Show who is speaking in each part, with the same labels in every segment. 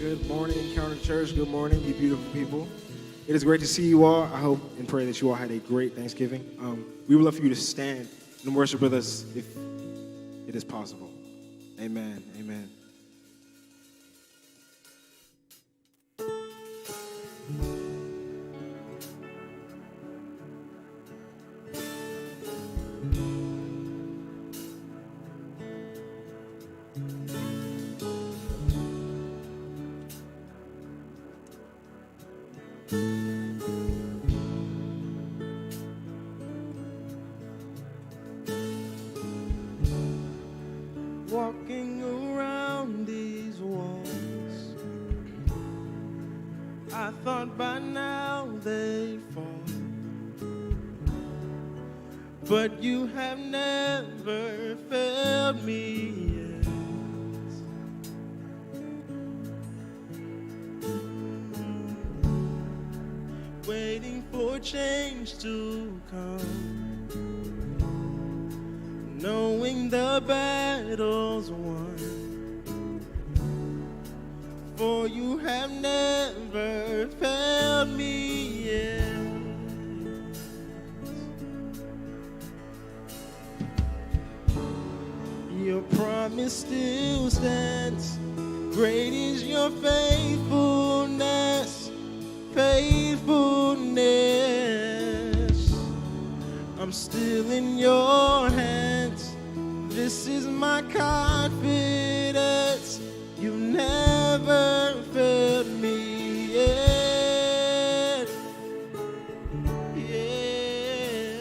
Speaker 1: Good morning, Encounter Church. Good morning, you beautiful people. It is great to see you all. I hope and pray that you all had a great Thanksgiving. We would love for you to stand and worship with us if it is possible. Amen. Amen.
Speaker 2: Walking around these walls, I thought by now they'd fall, but you have never failed me yet. Waiting for change to come, knowing the battle's won, for you have never failed me yet. promise still stands. Great is your faithfulness, faithfulness. I'm still in your hands. This is my confidence. You never failed me yet. Yeah.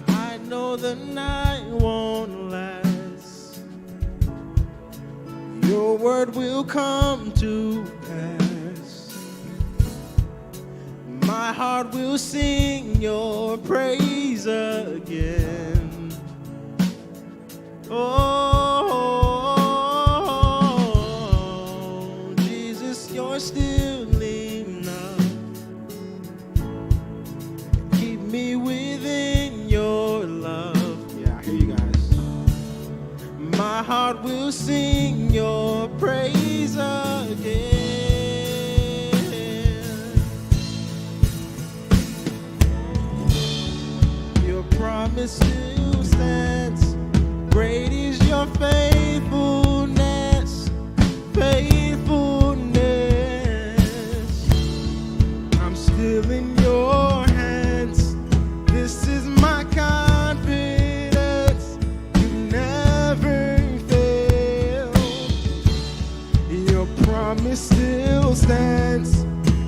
Speaker 2: I know the night won't last. Your word will come to pass. My heart will sing your praise again. Oh, Jesus, you're still enough. Keep me within your love.
Speaker 1: Yeah, I hear you guys.
Speaker 2: My heart will sing your praise again. Your promise still stands. Great is your faithfulness, faithfulness. I'm still in your hands. This is my confidence. You never fail. Your promise still stands.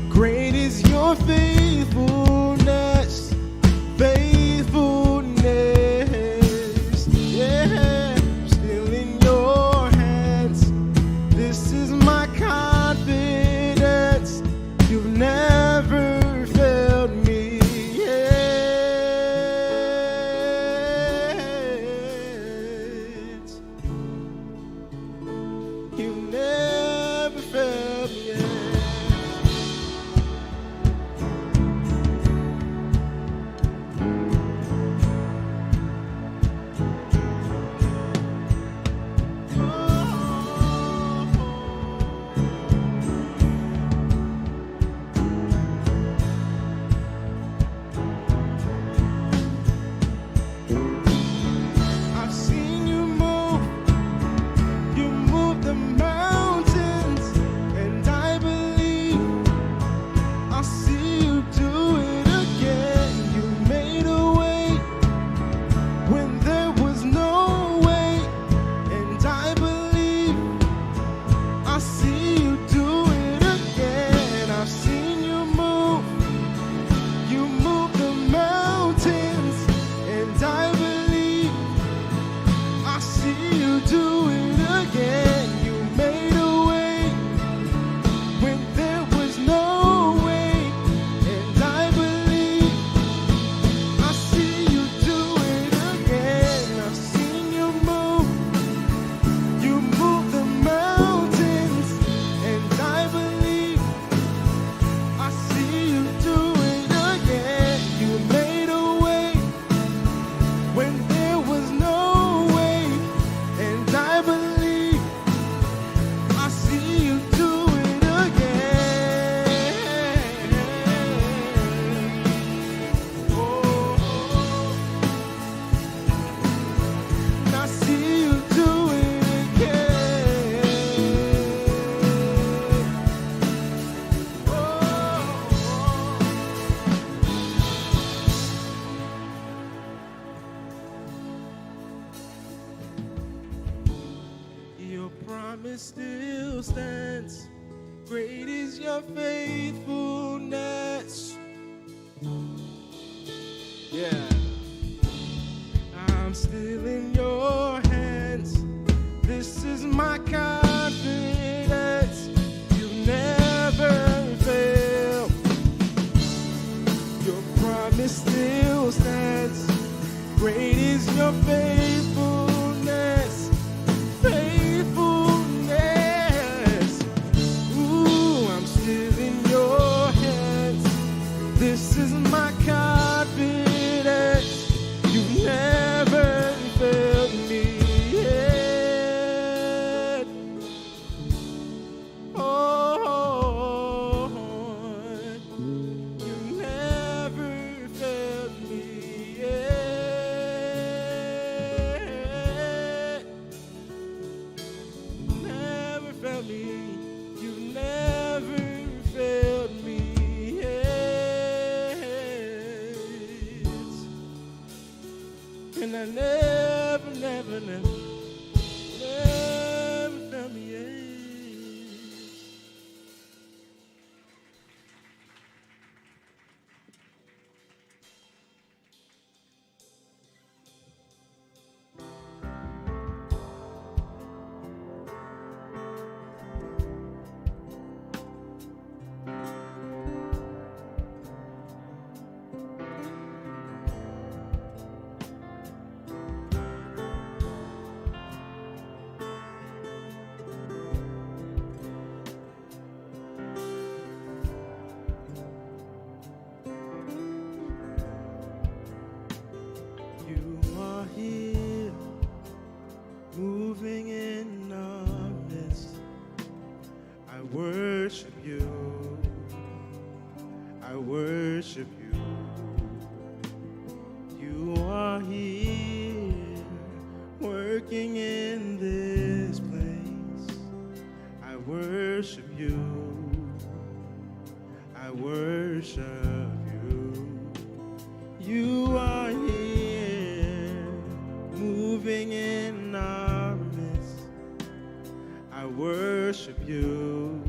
Speaker 2: Great is your faithfulness, faithfulness. Yeah, I'm still in your hands. This is my confidence. You've never failed me yet. You never failed me yet. I've seen you move. You move the mountains, and I believe I'll see you do it again. You made a way when there was no way, and I believe I'll see you do it again. I've seen you move. You move the mountains, and I believe I see you do it again. You made a way when there was no way, and I believe I see you do it again. I've seen you move. You move the mountains, and I believe I see you do it again. You made a way when there was no way, and I believe I see you do it again. Oh, and I see you do it again. Your promise still stands. Great is your faithfulness. Yeah. I'm still in your hands. This is my confidence. You never fail. Your promise still stands. Great is your faithfulness, faithfulness. Ooh, I'm still in your I worship you. You are here, working in this place. I worship you. I worship you. You are here, moving in our midst. I worship you.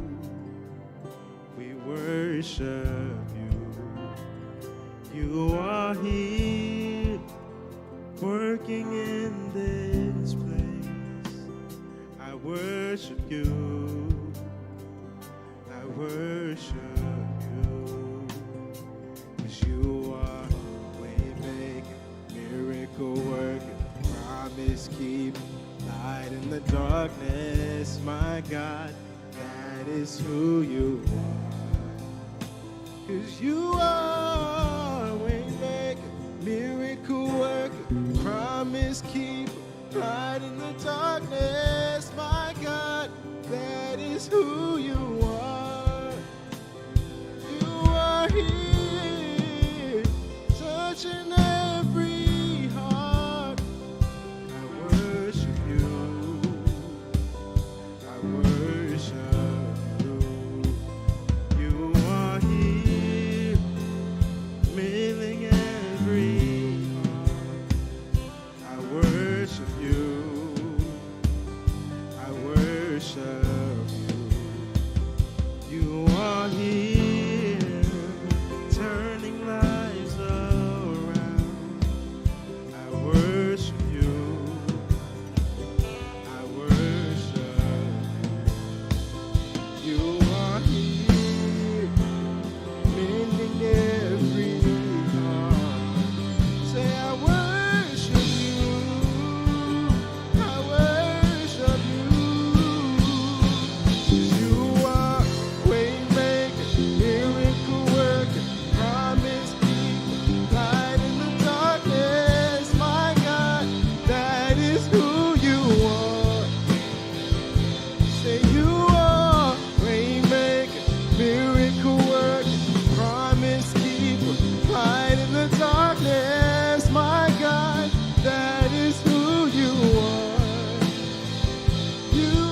Speaker 2: We worship you. You are here, working in this place. I worship you. I worship you. 'Cause you are way making, miracle working, promise keeping, light in the darkness. My God, that is who you are. 'Cause you are way making, miracle working, promise keeping, light in the darkness. My God, that is who you are. You are here, touching every heart. I worship you. I worship you. You are here, filling every heart. I worship you. I worship you. You are here, turning lives around. I worship you. I worship you. You are here, mending every heart. Say, I worship you. I worship you. 'Cause you are way making, miracle working, promise keeping, light in the darkness. My God, that is who you are. Say, you are way making, miracle working, promise keeper, light in the darkness. My God, that is who you are. You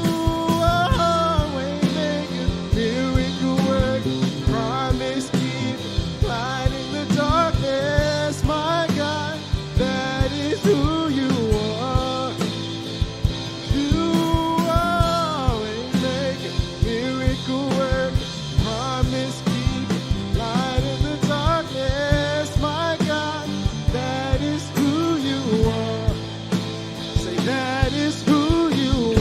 Speaker 2: are way making, miracle working, promise keeper, light in the darkness. My God, that is who you are. You are way making, miracle working, promise keeping, light in the darkness. My God, that is who you are. Say, that is who you are.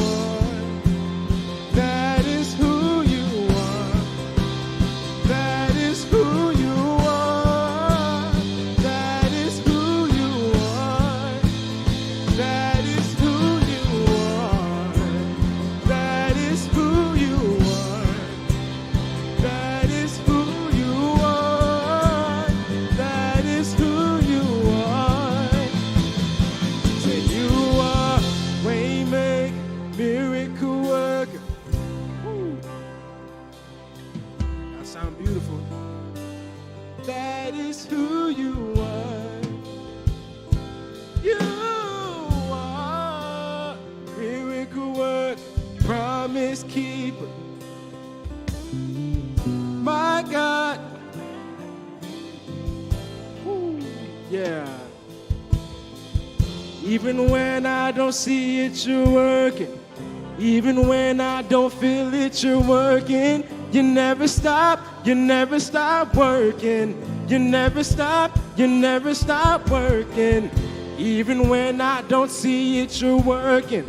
Speaker 2: That is who you are. That is who you are. That is who you are. That is who you are. That is who you are. That is who you are. That is who you are. Say, you are way making, miracle worker. Woo. That sound beautiful. That is who you are. You are miracle worker, promise keeper. My God. Woo. Yeah. Even when I don't see it, you're working. Even when I don't feel it, you're working. You never stop working. You never stop working. Even when I don't see it, you're working.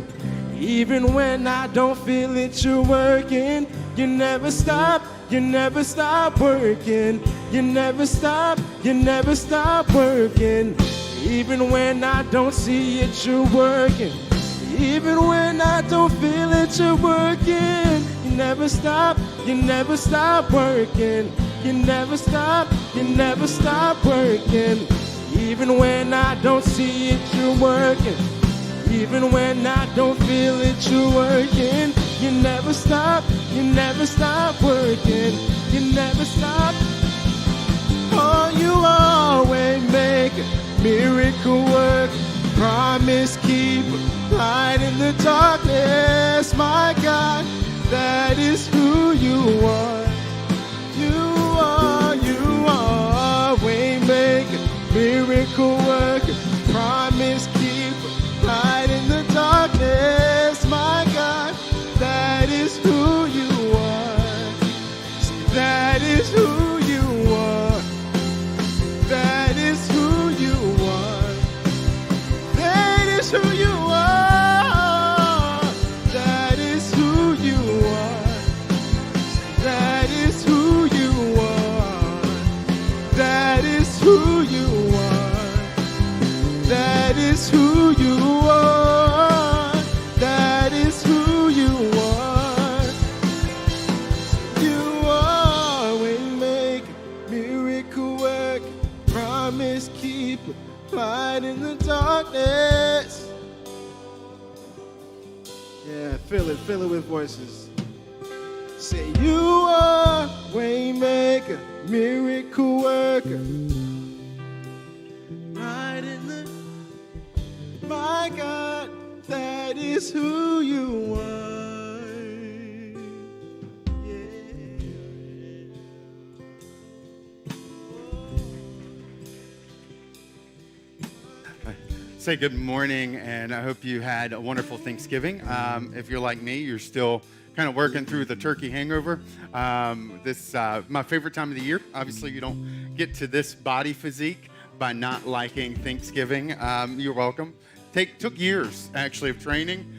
Speaker 2: Even when I don't feel it, you're working. You never stop working. You never stop working. Even when I don't see it, you're working. Even when I don't feel it, you're working. You never stop working. You never stop working. Even when I don't see it, you're working. Even when I don't feel it, you're working. You never stop working. You never stop. promise keeper, light in the darkness, my God, that is who you are. You are way maker, miracle worker, promise keeper, light in the darkness, my God, that is who you are. That is who you are. That is who you are. That is who you are. That is who you are. That is who you are. That is who you are. That is who you are. That is who you are. You are waymaker, miracle worker, promise keeper, light in the darkness.
Speaker 1: Yeah, fill it with voices.
Speaker 2: Say you are waymaker, miracle worker, light in the, my God, that is who you are. Yeah.
Speaker 3: Say good morning, and I hope you had a wonderful Thanksgiving. If you're like me, you're still kind of working through the turkey hangover. This my favorite time of the year. Obviously, you don't get to this body physique by not liking Thanksgiving. You're welcome. Took years, actually, of training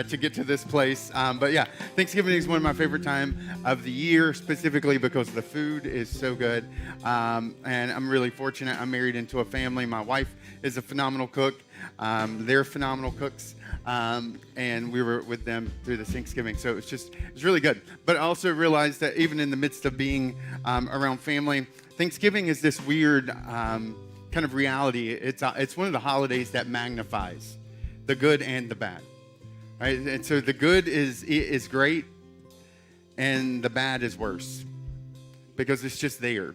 Speaker 3: to get to this place. But yeah, Thanksgiving is one of my favorite time of the year, specifically because the food is so good. And I'm really fortunate. I'm married into a family. My wife is a phenomenal cook. They're phenomenal cooks. And we were with them through this Thanksgiving. So it's really good. But I also realized that even in the midst of being around family, Thanksgiving is this weird kind of reality. It's one of the holidays that magnifies the good and the bad. Right? And so the good is great, and the bad is worse because it's just there.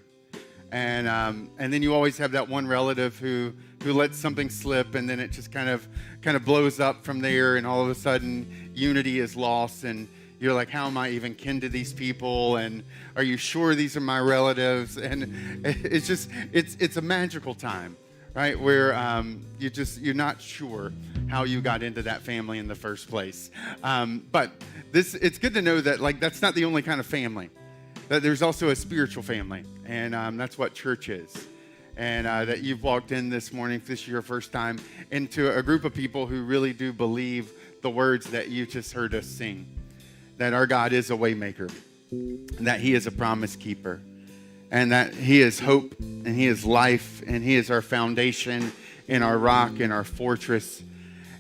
Speaker 3: And then you always have that one relative who lets something slip, and then it just kind of blows up from there, and all of a sudden unity is lost, and you're like, how am I even kin to these people? And are you sure these are my relatives? And it's a magical time, right? Where you're not sure how you got into that family in the first place. But it's good to know that that's not the only kind of family. That there's also a spiritual family, and that's what church is. And that you've walked in this morning, if this is your first time, into a group of people who really do believe the words that you just heard us sing. That our God is a way maker, and that He is a promise keeper, and that He is hope, and He is life, and He is our foundation, and our rock, and our fortress,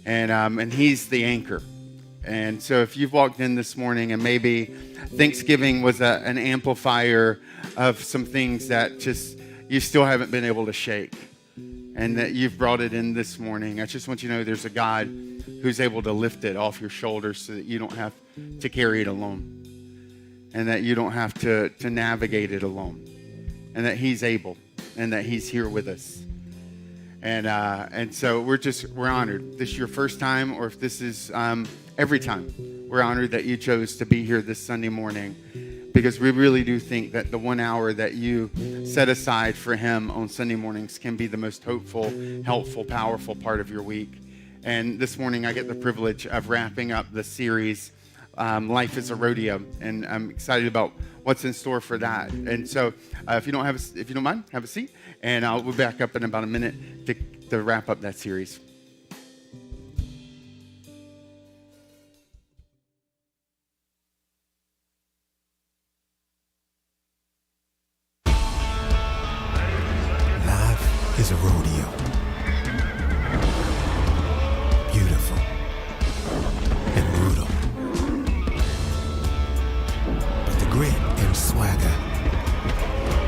Speaker 3: and He's the anchor. And so if you've walked in this morning and maybe Thanksgiving was an amplifier of some things that just you still haven't been able to shake, and that you've brought it in this morning, I just want you to know there's a God who's able to lift it off your shoulders so that you don't have to carry it alone, and that you don't have to navigate it alone, and that He's able, and that He's here with us. And so we're honored. This is your first time, or if this is every time, we're honored that you chose to be here this Sunday morning, because we really do think that the 1 hour that you set aside for Him on Sunday mornings can be the most hopeful, helpful, powerful part of your week. And this morning I get the privilege of wrapping up the series, Life is a Rodeo, and I'm excited about what's in store for that. And so if you don't mind, have a seat, and we'll be back up in about a minute to wrap up that series.
Speaker 4: Life is a rodeo. Beautiful and brutal. But the grit and swagger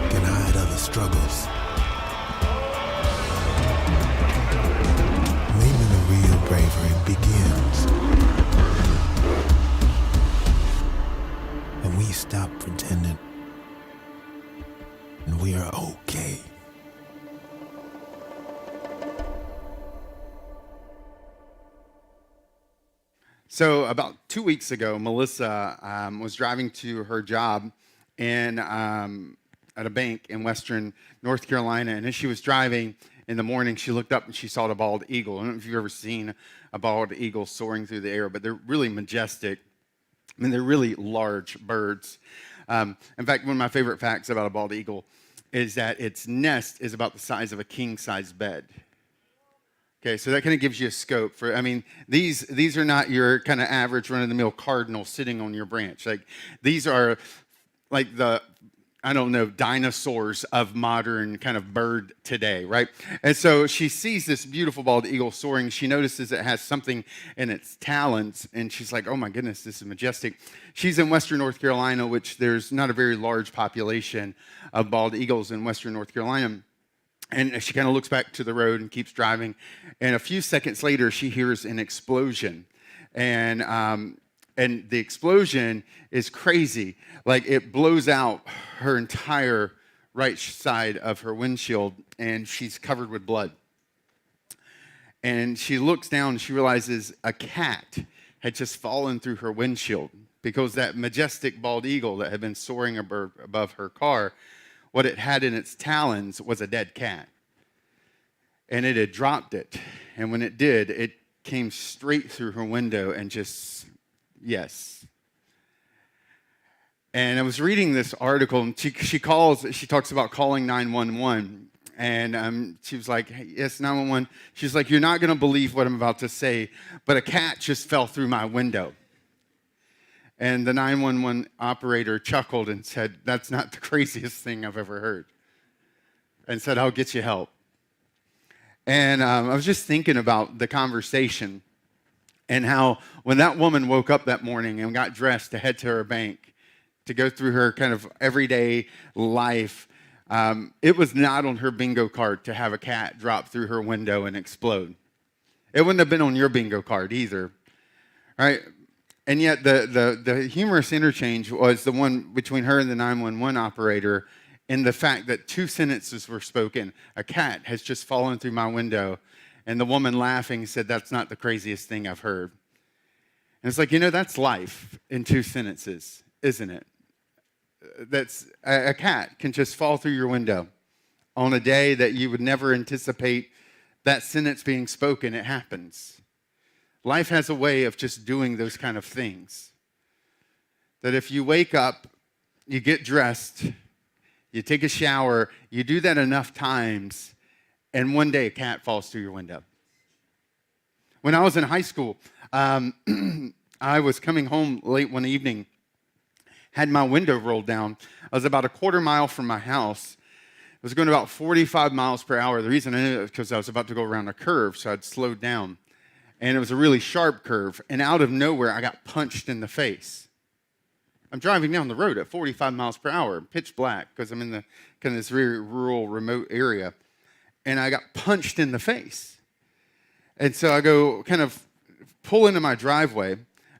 Speaker 4: can hide other struggles. Maybe the real bravery begins when we stop pretending and we are okay.
Speaker 3: So about 2 weeks ago, Melissa was driving to her job at a bank in western North Carolina. And as she was driving in the morning, she looked up and she saw the bald eagle. I don't know if you've ever seen a bald eagle soaring through the air, but they're really majestic. I mean, they're really large birds. In fact, one of my favorite facts about a bald eagle is that its nest is about the size of a king-size bed. Okay, so that kind of gives you a scope for, I mean, these are not your kind of average run-of-the-mill cardinal sitting on your branch. Like, these are like the, I don't know, dinosaurs of modern kind of bird today, right? And so she sees this beautiful bald eagle soaring. She notices it has something in its talons, and she's like, oh my goodness, this is majestic. She's in western North Carolina, which there's not a very large population of bald eagles in western North Carolina. And she kind of looks back to the road and keeps driving. And a few seconds later, she hears an explosion. And the explosion is crazy. Like, it blows out her entire right side of her windshield, and she's covered with blood. And she looks down, and she realizes a cat had just fallen through her windshield because that majestic bald eagle that had been soaring above her car, what it had in its talons was a dead cat. And it had dropped it. And when it did, it came straight through her window and just, yes. And I was reading this article, and she talks about calling 911. And she was like, hey, yes, 911. She's like, you're not going to believe what I'm about to say, but a cat just fell through my window. And the 911 operator chuckled and said, that's not the craziest thing I've ever heard. And said, I'll get you help. And I was just thinking about the conversation and how when that woman woke up that morning and got dressed to head to her bank to go through her kind of everyday life, it was not on her bingo card to have a cat drop through her window and explode. It wouldn't have been on your bingo card either, right? And yet the humorous interchange was the one between her and the 911 operator in the fact that two sentences were spoken. A cat has just fallen through my window. And the woman laughing said, that's not the craziest thing I've heard. And it's like, that's life in two sentences, isn't it? That's a cat can just fall through your window on a day that you would never anticipate that sentence being spoken. It happens. Life has a way of just doing those kind of things. That if you wake up, you get dressed, you take a shower, you do that enough times, and one day a cat falls through your window. When I was in high school, I was coming home late one evening, had my window rolled down. I was about a quarter mile from my house. I was going about 45 miles per hour. The reason I knew it was because I was about to go around a curve, so I'd slowed down. And it was a really sharp curve. And out of nowhere, I got punched in the face. I'm driving down the road at 45 miles per hour, pitch black, because I'm in the kind of this very rural, remote area. And I got punched in the face. And so I go kind of pull into my driveway,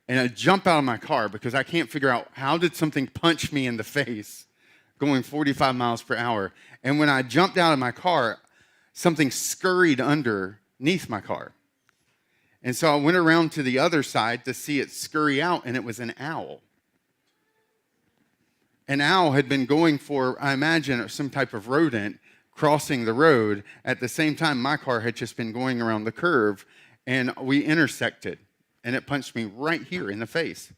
Speaker 3: and I jump out of my car because I can't figure out how did something punch me in the face going 45 miles per hour. And when I jumped out of my car, something scurried underneath my car. And so I went around to the other side to see it scurry out, and it was an owl. An owl had been going for, I imagine, some type of rodent crossing the road. At the same time, my car had just been going around the curve, and we intersected, and it punched me right here in the face.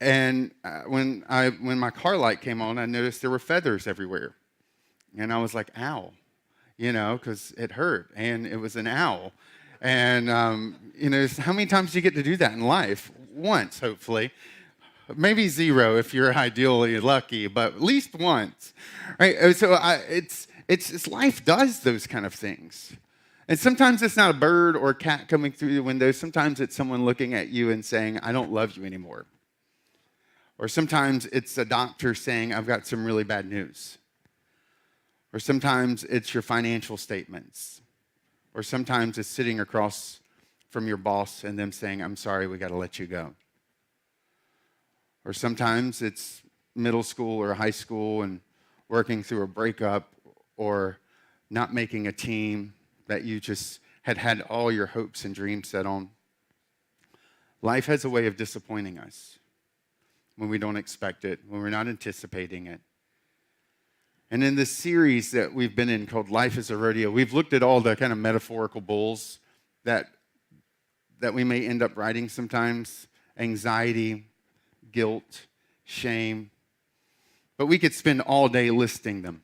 Speaker 3: And when my car light came on, I noticed there were feathers everywhere. And I was like, ow, because it hurt, and it was an owl. And, how many times do you get to do that in life? Once, hopefully. Maybe zero if you're ideally lucky, but at least once, right? So it's life does those kind of things. And sometimes it's not a bird or a cat coming through the window. Sometimes it's someone looking at you and saying, I don't love you anymore. Or sometimes it's a doctor saying, I've got some really bad news. Or sometimes it's your financial statements. Or sometimes it's sitting across from your boss and them saying, I'm sorry, we got to let you go. Or sometimes it's middle school or high school and working through a breakup or not making a team that you just had all your hopes and dreams set on. Life has a way of disappointing us when we don't expect it, when we're not anticipating it. And in this series that we've been in called Life is a Rodeo, we've looked at all the kind of metaphorical bulls that we may end up riding sometimes: anxiety, guilt, shame. But we could spend all day listing them.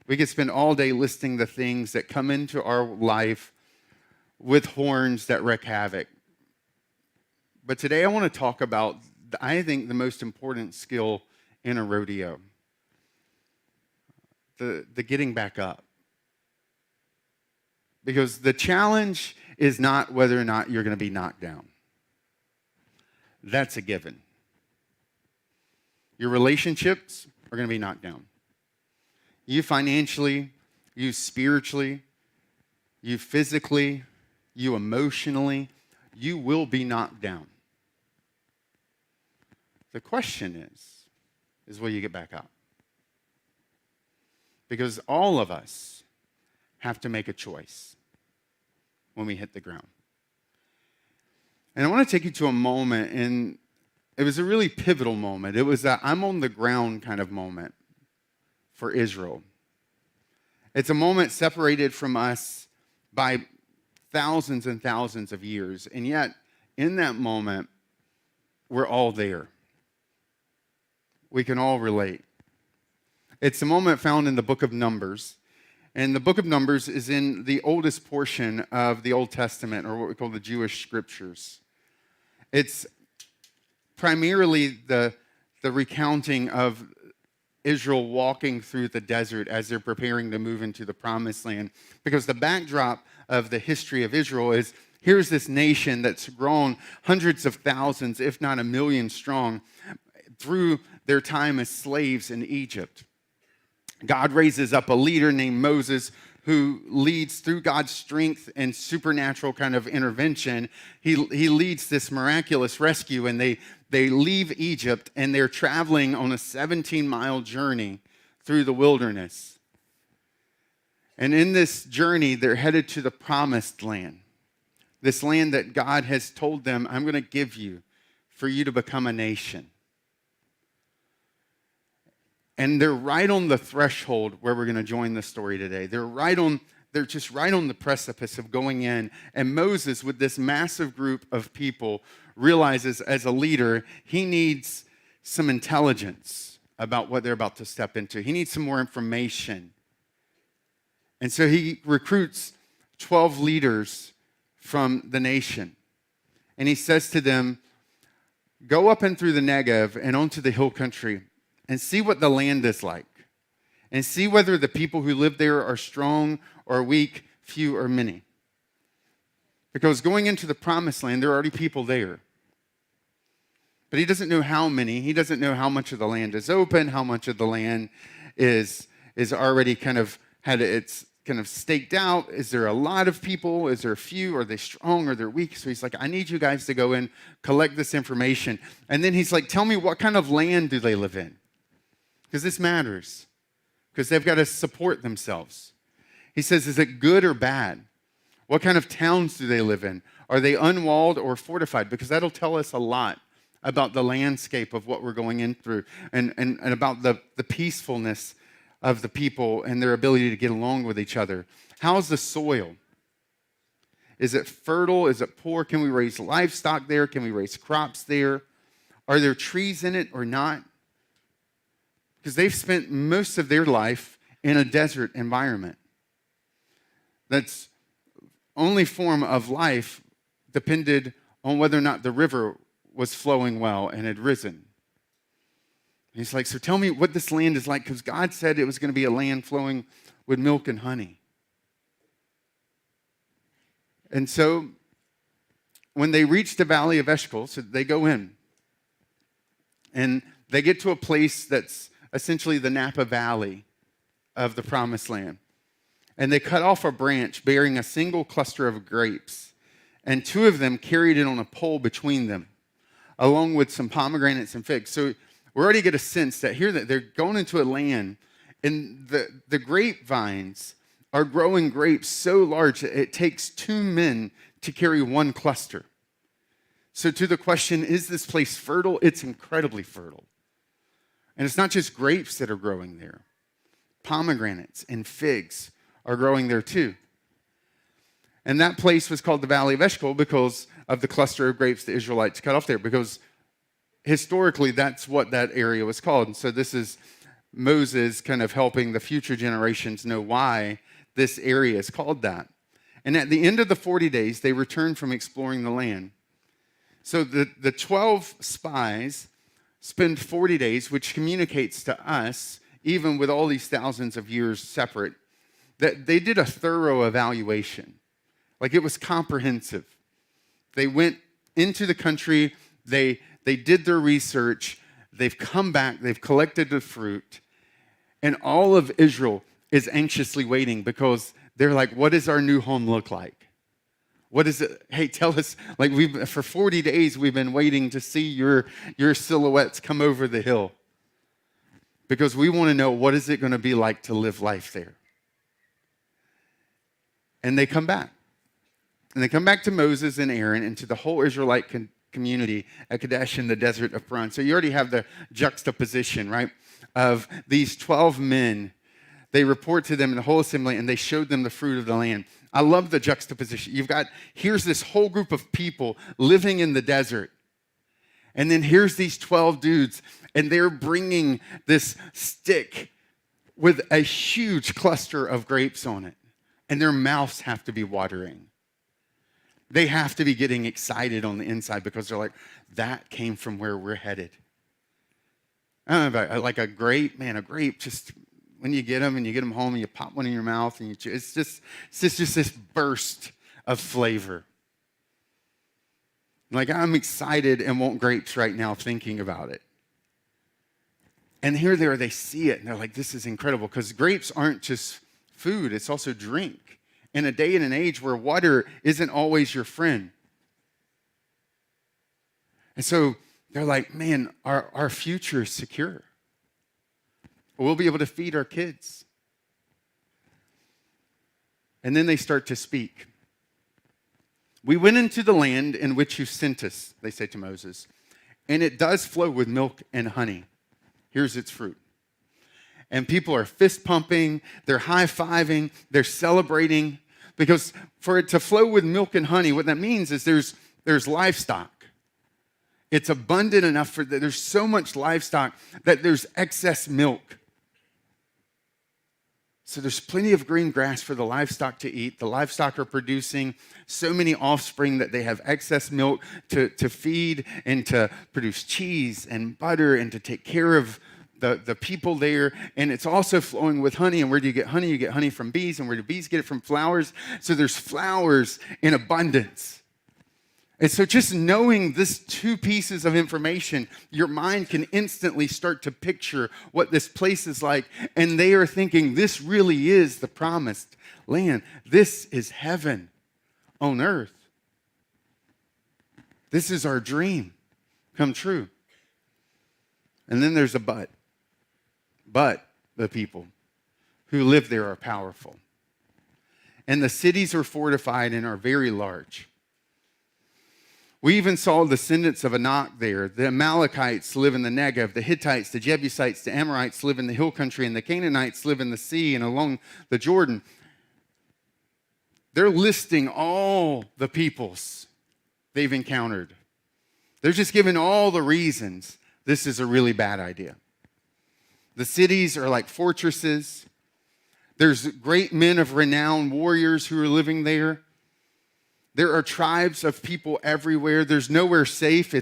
Speaker 3: We could spend all day listing the things that come into our life with horns that wreak havoc. But today I want to talk about, I think, the most important skill in a rodeo: the getting back up. Because the challenge is not whether or not you're going to be knocked down. That's a given. Your relationships are going to be knocked down. You financially, you spiritually, you physically, you emotionally, you will be knocked down. The question is will you get back up? Because all of us have to make a choice when we hit the ground. And I want to take you to a moment, and it was a really pivotal moment. It was a I'm on the ground kind of moment for Israel. It's a moment separated from us by thousands and thousands of years, and yet in that moment, we're all there. We can all relate. It's a moment found in the book of Numbers. And the book of Numbers is in the oldest portion of the Old Testament, or what we call the Jewish scriptures. It's primarily the recounting of Israel walking through the desert as they're preparing to move into the promised land. Because the backdrop of the history of Israel is, here's this nation that's grown hundreds of thousands, if not a million strong, through their time as slaves in Egypt. God raises up a leader named Moses who leads through God's strength and supernatural kind of intervention. He leads this miraculous rescue, and they leave Egypt, and they're traveling on a 17-mile journey through the wilderness. And in this journey, they're headed to the promised land, this land that God has told them, I'm going to give you for you to become a nation. And they're right on the threshold where we're going to join the story today. They're just right on the precipice of going in. And Moses, with this massive group of people, realizes as a leader, he needs some intelligence about what they're about to step into. He needs some more information. And so he recruits 12 leaders from the nation. And he says to them, go up and through the Negev and onto the hill country, and see what the land is like, and see whether the people who live there are strong or weak, few or many. Because going into the promised land, there are already people there. But he doesn't know how many. He doesn't know how much of the land is open, how much of the land is already kind of had its kind of staked out. Is there a lot of people? Is there a few? Are they strong? Are they weak? So he's like, I need you guys to go in, collect this information. And then he's like, tell me, what kind of land do they live in? Because this matters, because they've got to support themselves. He says, is it good or bad? What kind of towns do they live in? Are they unwalled or fortified? Because that'll tell us a lot about the landscape of what we're going in through, and about the peacefulness of the people and their ability to get along with each other. How's the soil? Is it fertile? Is it poor? Can we raise livestock there? Can we raise crops there? Are there trees in it or not? Because they've spent most of their life in a desert environment. That's only form of life depended on whether or not the river was flowing well and had risen. And he's like, so tell me what this land is like, because God said it was going to be a land flowing with milk and honey. And so when they reach the valley of Eshcol, so they go in, and they get to a place that's essentially the Napa Valley of the Promised Land. And they cut off a branch bearing a single cluster of grapes, and two of them carried it on a pole between them, along with some pomegranates and figs. So we already get a sense that here that they're going into a land, and the grapevines are growing grapes so large that it takes two men to carry one cluster. So to the question, is this place fertile? It's incredibly fertile. And it's not just grapes that are growing there. Pomegranates and figs are growing there too. And that place was called the Valley of Eshcol because of the cluster of grapes the Israelites cut off there, because historically that's what that area was called. And so this is Moses kind of helping the future generations know why this area is called that. And at the end of the 40 days, they returned from exploring the land. So the 12 spies spend 40 days, which communicates to us, even with all these thousands of years separate, that they did a thorough evaluation. Like, it was comprehensive. They went into the country, they did their research, they've come back, they've collected the fruit, and all of Israel is anxiously waiting because they're like, what does our new home look like? What is it? Hey, tell us. Like, for 40 days, we've been waiting to see your silhouettes come over the hill because we want to know, what is it going to be like to live life there? And they come back. And they come back to Moses and Aaron and to the whole Israelite community at Kadesh in the desert of Paran. So you already have the juxtaposition, right, of these 12 men. They report to them in the whole assembly, and they showed them the fruit of the land. I love the juxtaposition. Here's this whole group of people living in the desert. And then here's these 12 dudes, and they're bringing this stick with a huge cluster of grapes on it. And their mouths have to be watering. They have to be getting excited on the inside because they're like, that came from where we're headed. I don't know about, like a grape, just when you get them and you get them home and you pop one in your mouth and it's just this burst of flavor. Like, I'm excited and want grapes right now thinking about it. And here they see it and they're like, this is incredible, because grapes aren't just food, it's also drink. In a day and an age where water isn't always your friend. And so they're like, man, our future is secure. We'll be able to feed our kids. And then they start to speak. We went into the land in which you sent us, they say to Moses, and it does flow with milk and honey. Here's its fruit. And people are fist pumping, they're high-fiving, they're celebrating, because for it to flow with milk and honey, what that means is there's livestock. It's abundant enough there's so much livestock that there's excess milk. So there's plenty of green grass for the livestock to eat. The livestock are producing so many offspring that they have excess milk to feed and to produce cheese and butter and to take care of the people there. And it's also flowing with honey. And where do you get honey? You get honey from bees. And where do bees get it? From flowers. So there's flowers in abundance. And so just knowing this two pieces of information, your mind can instantly start to picture what this place is like. And they are thinking, this really is the promised land. This is heaven on earth. This is our dream come true. And then there's a but. But the people who live there are powerful. And the cities are fortified and are very large. We even saw descendants of Anak there. The Amalekites live in the Negev. The Hittites, the Jebusites, the Amorites live in the hill country. And the Canaanites live in the sea and along the Jordan. They're listing all the peoples they've encountered. They're just giving all the reasons this is a really bad idea. The cities are like fortresses. There's great men of renown, warriors who are living there. There are tribes of people everywhere. There's nowhere safe.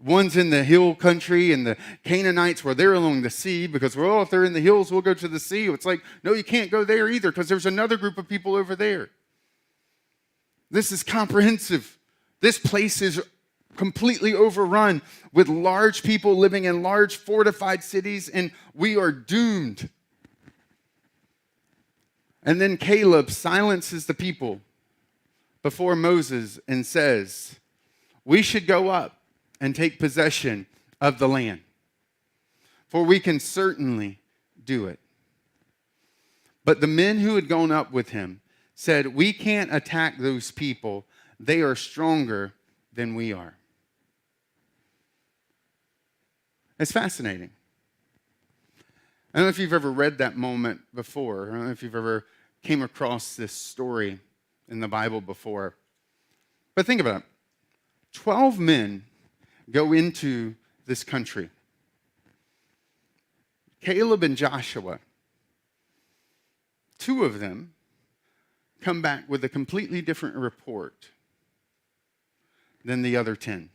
Speaker 3: One's in the hill country, and the Canaanites, where they're along the sea, because, well, if they're in the hills, we'll go to the sea. It's like, no, you can't go there either, because there's another group of people over there. This is comprehensive. This place is completely overrun with large people living in large fortified cities, and we are doomed. And then Caleb silences the people before Moses and says, we should go up and take possession of the land, for we can certainly do it. But the men who had gone up with him said, we can't attack those people. They are stronger than we are. It's fascinating. I don't know if you've ever read that moment before. I don't know if you've ever came across this story in the Bible before. But think about it. 12 men go into this country. Caleb and Joshua, 2 of them come back with a completely different report than the other 10.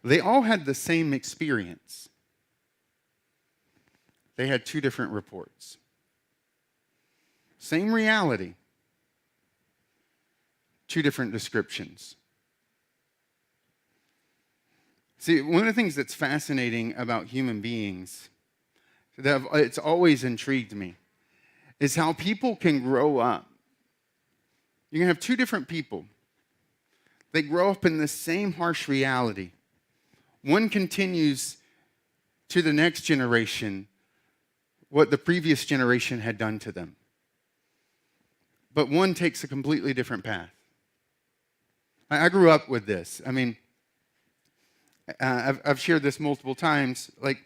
Speaker 3: They all had the same experience. They had 2 different reports. Same reality, 2 different descriptions. See, one of the things that's fascinating about human beings, that it's always intrigued me, is how people can grow up. You can have 2 different people. They grow up in the same harsh reality. One continues to the next generation what the previous generation had done to them. But one takes a completely different path. I grew up with this. I mean, I've shared this multiple times. Like,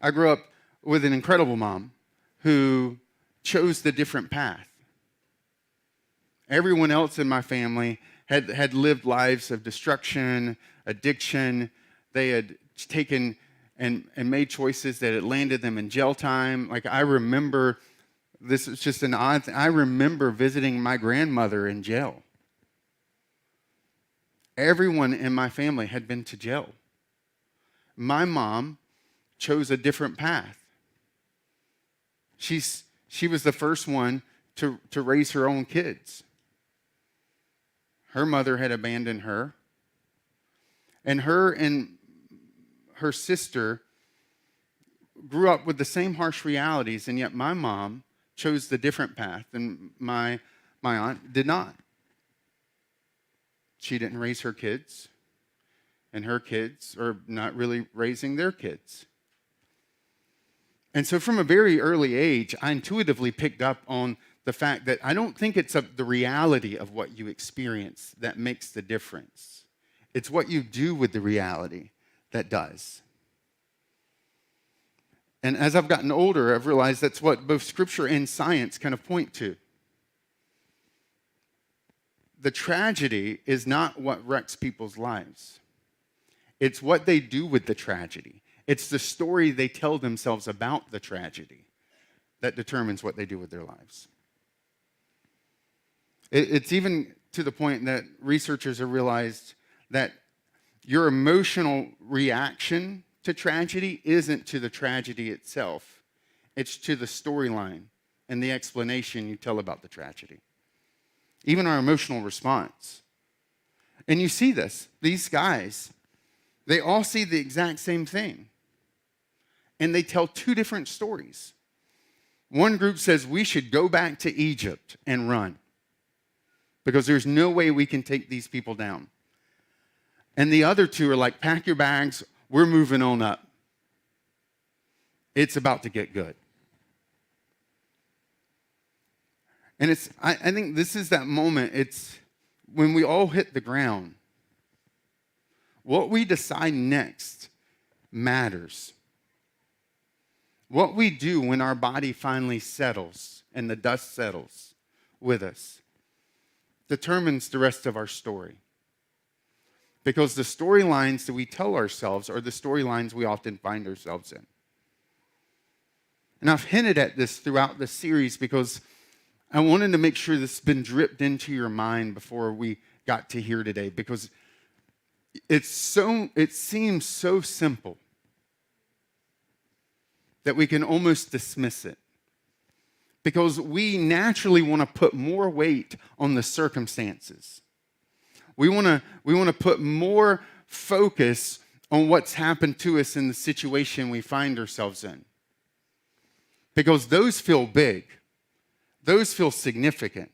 Speaker 3: I grew up with an incredible mom who chose the different path. Everyone else in my family had lived lives of destruction, addiction. They had taken and made choices that had landed them in jail time. Like, I remember, this is just an odd thing, I remember visiting my grandmother in jail. Everyone in my family had been to jail. My mom chose a different path. She was the first one to raise her own kids. Her mother had abandoned her. And her sister grew up with the same harsh realities, and yet my mom chose the different path, and my aunt did not. She didn't raise her kids, and her kids are not really raising their kids. And so from a very early age, I intuitively picked up on the fact that I don't think it's the reality of what you experience that makes the difference. It's what you do with the reality that does. And as I've gotten older, I've realized that's what both Scripture and science kind of point to. The tragedy is not what wrecks people's lives. It's what they do with the tragedy. It's the story they tell themselves about the tragedy that determines what they do with their lives. It's even to the point that researchers have realized that your emotional reaction to tragedy isn't to the tragedy itself. It's to the storyline and the explanation you tell about the tragedy. Even our emotional response. And you see this. These guys, they all see the exact same thing. And they tell 2 different stories. One group says we should go back to Egypt and run, because there's no way we can take these people down. And the other 2 are like, pack your bags, we're moving on up. It's about to get good. And I think this is that moment, it's when we all hit the ground. What we decide next matters. What we do when our body finally settles and the dust settles with us determines the rest of our story. Because the storylines that we tell ourselves are the storylines we often find ourselves in. And I've hinted at this throughout the series because I wanted to make sure this has been dripped into your mind before we got to here today, because it seems so simple that we can almost dismiss it. Because we naturally want to put more weight on the circumstances. We want to put more focus on what's happened to us in the situation we find ourselves in. Because those feel big. Those feel significant.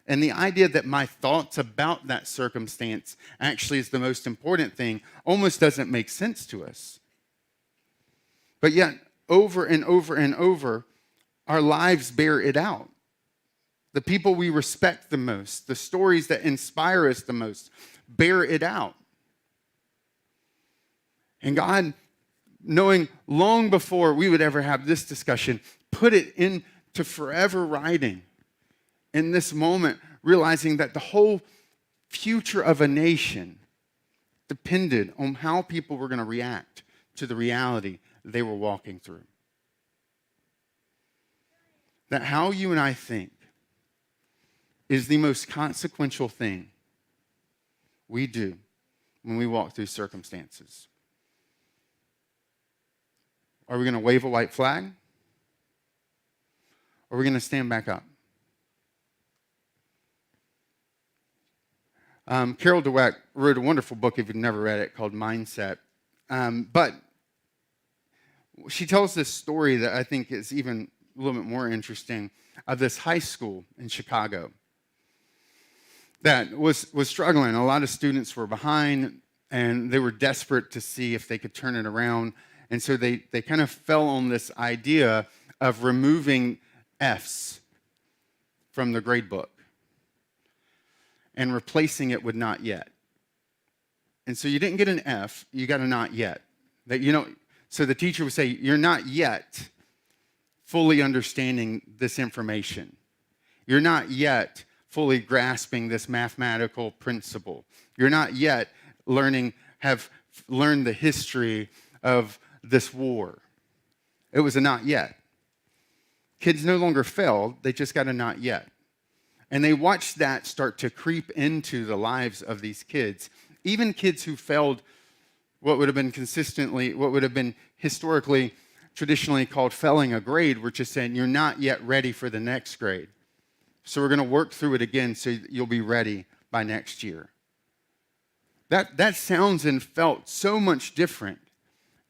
Speaker 3: And the idea that my thoughts about that circumstance actually is the most important thing almost doesn't make sense to us. But yet, over and over and over, our lives bear it out. The people we respect the most, the stories that inspire us the most, bear it out. And God, knowing long before we would ever have this discussion, put it into forever writing in this moment, realizing that the whole future of a nation depended on how people were going to react to the reality they were walking through. That how you and I think is the most consequential thing we do when we walk through circumstances. Are we going to wave a white flag? Or are we going to stand back up? Carol Dweck wrote a wonderful book, if you've never read it, called Mindset. But she tells this story that I think is even a little bit more interesting, of this high school in Chicago that was struggling. A lot of students were behind, and they were desperate to see if they could turn it around. And so they kind of fell on this idea of removing F's from the grade book and replacing it with not yet. And so you didn't get an F, you got a not yet. So the teacher would say, you're not yet fully understanding this information. You're not yet fully grasping this mathematical principle. You're not yet have learned the history of this war. It was a not yet. Kids no longer failed, they just got a not yet. And they watched that start to creep into the lives of these kids. Even kids who failed what would have been historically, traditionally called failing a grade, were just saying, you're not yet ready for the next grade. So we're going to work through it again so you'll be ready by next year. That sounds and felt so much different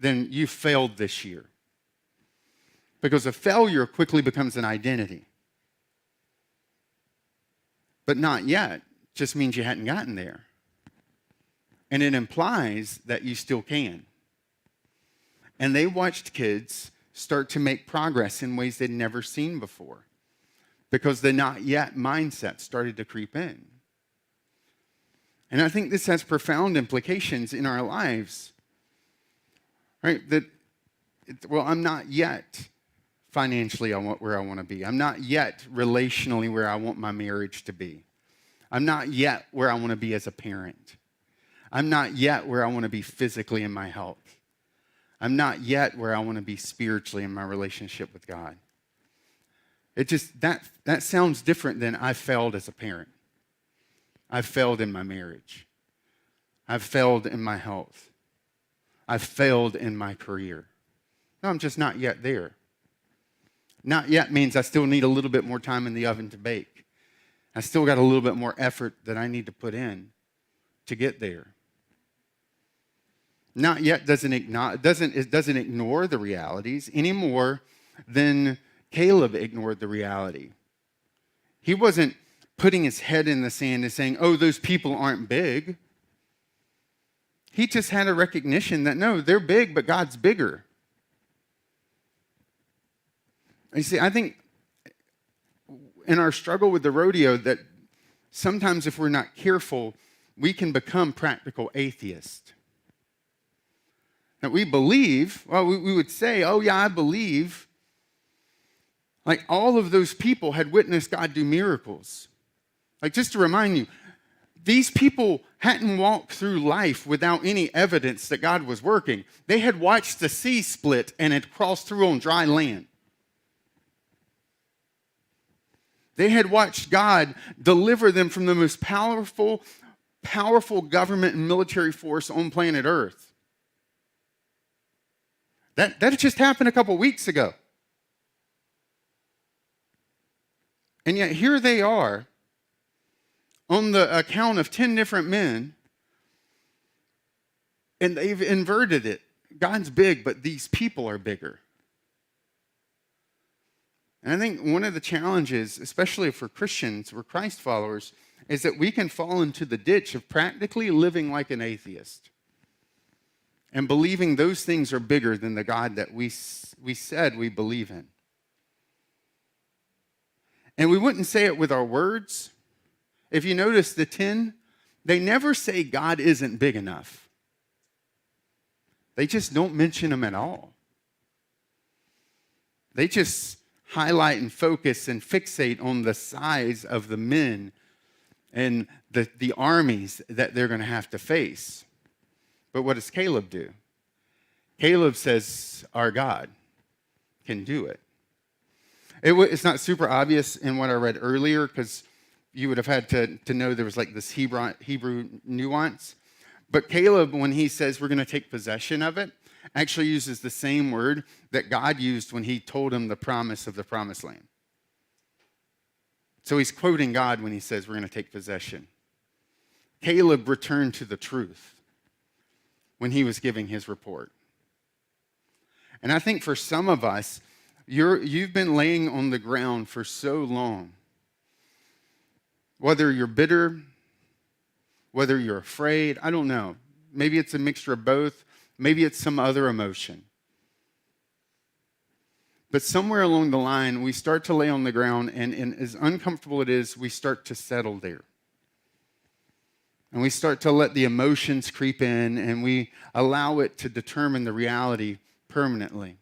Speaker 3: than you failed this year. Because a failure quickly becomes an identity. But not yet just means you hadn't gotten there. And it implies that you still can. And they watched kids start to make progress in ways they'd never seen before, because the not yet mindset started to creep in. And I think this has profound implications in our lives. Right? I'm not yet financially where I want to be. I'm not yet relationally where I want my marriage to be. I'm not yet where I want to be as a parent. I'm not yet where I want to be physically in my health. I'm not yet where I want to be spiritually in my relationship with God. It just, that sounds different than I failed as a parent. I've failed in my marriage. I've failed in my health. I've failed in my career. No, I'm just not yet there. Not yet means I still need a little bit more time in the oven to bake. I still got a little bit more effort that I need to put in to get there. Not yet doesn't ignore the realities any more than Caleb ignored the reality. He wasn't putting his head in the sand and saying, oh, those people aren't big. He just had a recognition that, no, they're big, but God's bigger. You see, I think in our struggle with the rodeo that sometimes if we're not careful, we can become practical atheists. That we believe, we would say, oh yeah, I believe. Like all of those people had witnessed God do miracles. Like just to remind you, these people hadn't walked through life without any evidence that God was working. They had watched the sea split and had crossed through on dry land. They had watched God deliver them from the most powerful government and military force on planet Earth. That just happened a couple weeks ago. And yet here they are on the account of 10 different men, and they've inverted it. God's big, but these people are bigger. And I think one of the challenges, especially for Christians, for Christ followers, is that we can fall into the ditch of practically living like an atheist and believing those things are bigger than the God that we said we believe in. And we wouldn't say it with our words. If you notice the 10, they never say God isn't big enough. They just don't mention them at all. They just highlight and focus and fixate on the size of the men and the armies that they're going to have to face. But what does Caleb do? Caleb says, our God can do it. It's not super obvious in what I read earlier, because you would have had to know there was like this Hebrew nuance. But Caleb, when he says we're going to take possession of it, actually uses the same word that God used when he told him the promise of the promised land. So he's quoting God when he says we're going to take possession. Caleb returned to the truth when he was giving his report. And I think for some of us, you've been laying on the ground for so long. Whether you're bitter, whether you're afraid, I don't know. Maybe it's a mixture of both. Maybe it's some other emotion. But somewhere along the line, we start to lay on the ground, and as uncomfortable it is, we start to settle there. And we start to let the emotions creep in, and we allow it to determine the reality permanently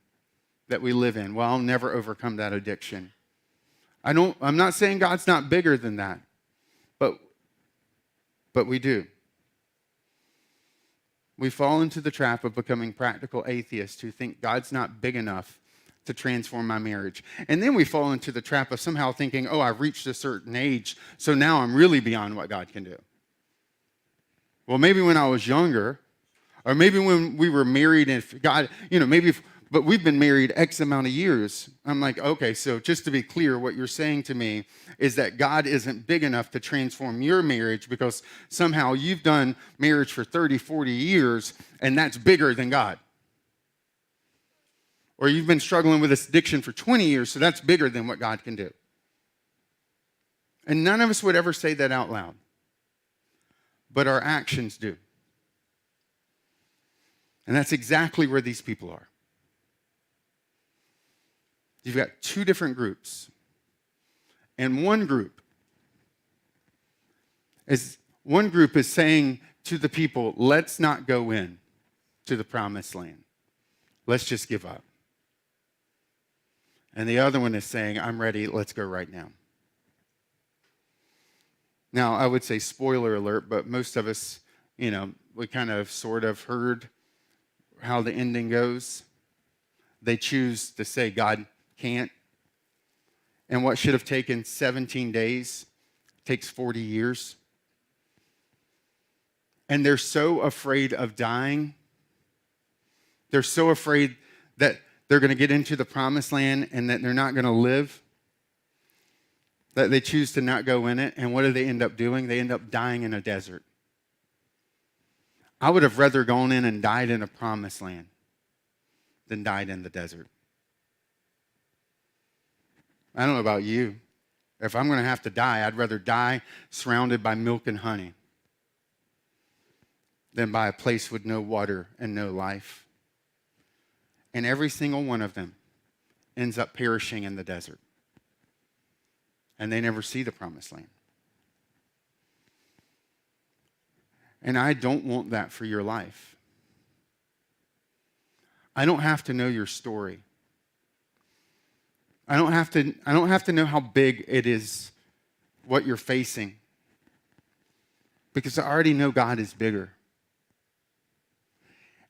Speaker 3: that we live in. Well, I'll never overcome that addiction. I'm not saying God's not bigger than that, but we do. We fall into the trap of becoming practical atheists who think God's not big enough to transform my marriage. And then we fall into the trap of somehow thinking, oh, I've reached a certain age, so now I'm really beyond what God can do. Well, maybe when I was younger, or maybe when we were married, and if God, but we've been married X amount of years. I'm like, okay, so just to be clear, what you're saying to me is that God isn't big enough to transform your marriage because somehow you've done marriage for 30, 40 years, and that's bigger than God. Or you've been struggling with this addiction for 20 years, so that's bigger than what God can do. And none of us would ever say that out loud. But our actions do. And that's exactly where these people are. You've got two different groups. And one group is saying to the people, let's not go in to the promised land. Let's just give up. And the other one is saying, I'm ready, let's go right now. Now, I would say spoiler alert, but most of us, we kind of sort of heard how the ending goes. They choose to say God can't. And what should have taken 17 days takes 40 years. And they're so afraid of dying. They're so afraid that they're going to get into the promised land and that they're not going to live, that they choose to not go in it. And what do they end up doing? They end up dying in a desert. I would have rather gone in and died in a promised land than died in the desert. I don't know about you. If I'm going to have to die, I'd rather die surrounded by milk and honey than by a place with no water and no life. And every single one of them ends up perishing in the desert. And they never see the promised land. And I don't want that for your life. I don't have to know your story. I don't have to know how big it is, what you're facing. Because I already know God is bigger.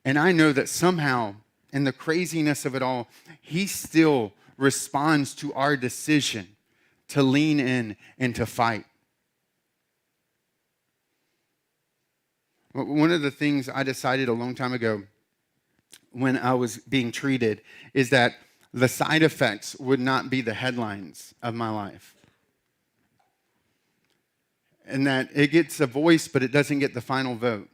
Speaker 3: And I know that somehow, in the craziness of it all, He still responds to our decision to lean in and to fight. One of the things I decided a long time ago when I was being treated is that the side effects would not be the headlines of my life. And that it gets a voice, but it doesn't get the final vote.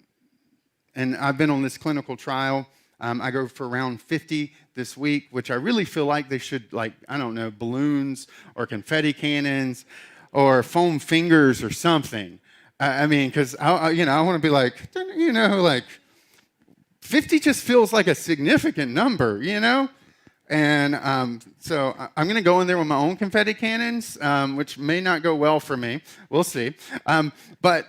Speaker 3: And I've been on this clinical trial. I go for round 50 this week, which I really feel like they should, balloons or confetti cannons or foam fingers or something. Because I want to be like 50 just feels like a significant number, And so I'm going to go in there with my own confetti cannons, which may not go well for me. We'll see. But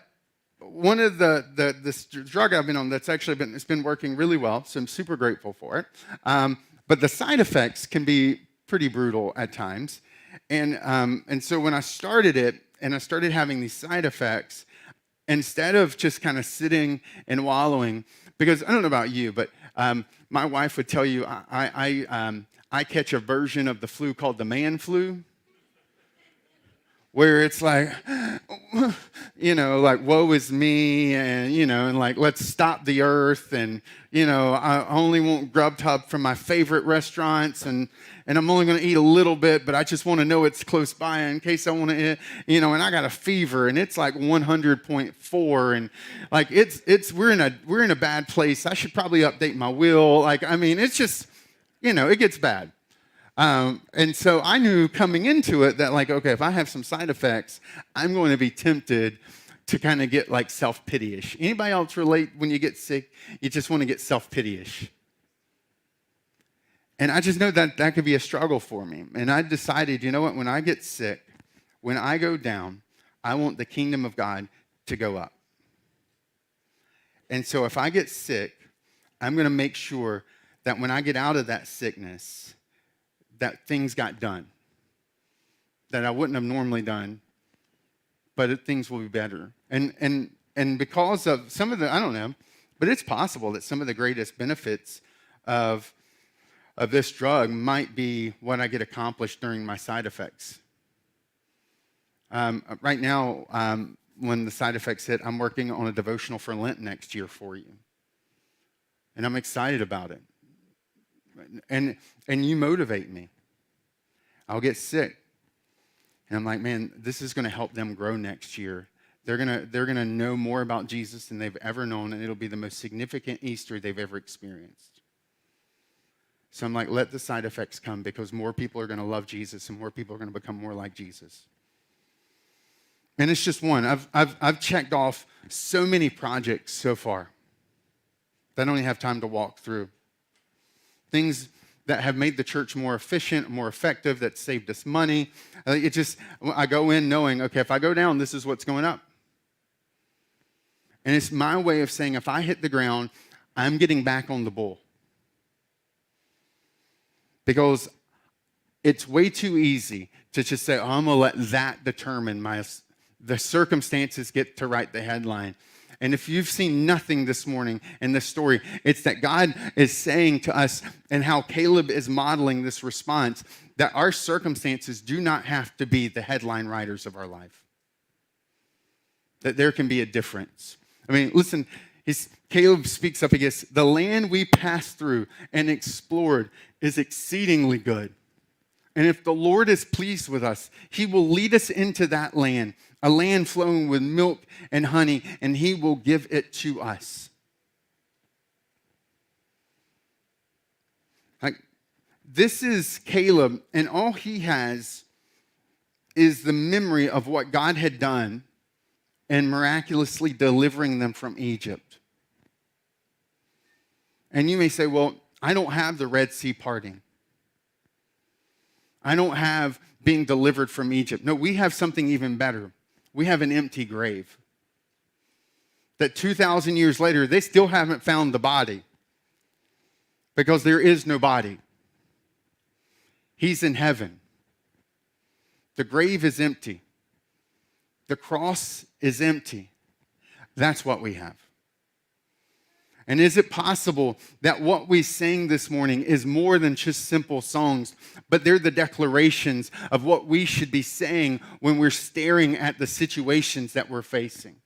Speaker 3: one of this drug I've been on that's actually it's been working really well, so I'm super grateful for it. But the side effects can be pretty brutal at times. And so when I started it and I started having these side effects, instead of just kind of sitting and wallowing, because I don't know about you, but my wife would tell you I catch a version of the flu called the man flu, where it's like, like, woe is me, and like, let's stop the earth, and, I only want Grubhub from my favorite restaurants, and I'm only going to eat a little bit, but I just want to know it's close by in case I want to, and I got a fever, and it's like 100.4, and like, we're in a bad place. I should probably update my will. Like, I mean, it's just, it gets bad. And so I knew coming into it that, like, okay, if I have some side effects, I'm going to be tempted to kind of get like self-pity-ish. Anybody else relate when you get sick? You just want to get self-pity-ish. And I just know that that could be a struggle for me. And I decided, you know what, when I get sick, when I go down, I want the kingdom of God to go up. And so if I get sick, I'm going to make sure that when I get out of that sickness, that things got done that I wouldn't have normally done, but things will be better. And because of some of the, I don't know, but it's possible that some of the greatest benefits of this drug might be what I get accomplished during my side effects. Right now, when the side effects hit, I'm working on a devotional for Lent next year for you. And I'm excited about it. And you motivate me. I'll get sick. And I'm like, man, this is going to help them grow next year. They're gonna know more about Jesus than they've ever known, and it'll be the most significant Easter they've ever experienced. So I'm like, let the side effects come, because more people are going to love Jesus and more people are going to become more like Jesus. And it's just one. I've checked off so many projects so far that I don't even have time to walk through. Things that have made the church more efficient, more effective, that saved us money. I go in knowing, okay, if I go down, this is what's going up. And it's my way of saying, if I hit the ground, I'm getting back on the bull. Because it's way too easy to just say, oh, I'm going to let that determine the circumstances get to write the headline. And if you've seen nothing this morning in this story, it's that God is saying to us, and how Caleb is modeling this response, that our circumstances do not have to be the headline writers of our life. That there can be a difference. I mean, listen, Caleb speaks up against, the land we passed through and explored is exceedingly good. And if the Lord is pleased with us, he will lead us into that land, a land flowing with milk and honey, and he will give it to us. This is Caleb, and all he has is the memory of what God had done and miraculously delivering them from Egypt. And you may say, well, I don't have the Red Sea parting. I don't have being delivered from Egypt. No, we have something even better. We have an empty grave. That 2,000 years later, they still haven't found the body. Because there is no body. He's in heaven. The grave is empty. The cross is empty. That's what we have. And is it possible that what we sang this morning is more than just simple songs, but they're the declarations of what we should be saying when we're staring at the situations that we're facing?